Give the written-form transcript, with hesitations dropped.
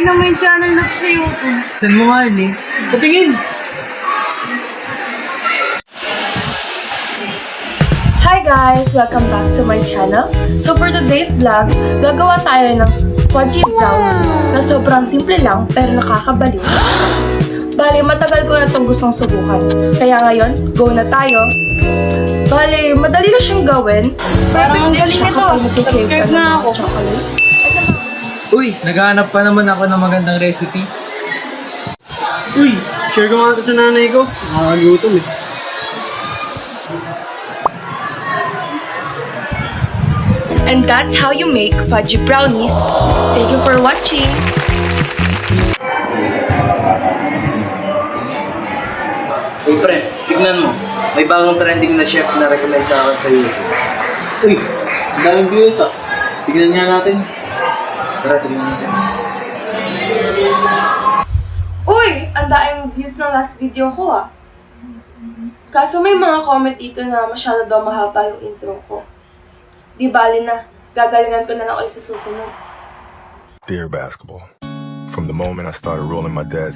tingnan mo yung channel na to sa YouTube. Saan mo nga yun eh? Patingin! Hi guys! Welcome back to my channel. So for today's vlog, gagawa tayo ng fudgy brownies na sobrang simple lang pero nakakabaliw. Bale, matagal ko na itong gustong subukan. Kaya ngayon, go na tayo. Bale, madali na siyang gawin. Parang ang galing nito. Subscribe na ako. Uy, naghahanap pa naman ako ng magandang recipe. Uy, share ko nga ito sa nanay ko. Nakakagutom eh. And that's how you make fudgy brownies. Thank you for watching! Uy pre, tignan mo. May bagong trending na chef na recommend sa akin sa YouTube. Uy, ang daming views ah. Tignan nga natin. Tara, tignan natin. Uy! Ang daing views ng last video ko ah. Kaso may mga comment dito na masyado daw mahaba yung intro ko. Di bali na. Gagalingan ko na lang ulit sa susunod. Dear basketball, from the moment I started rolling my dad's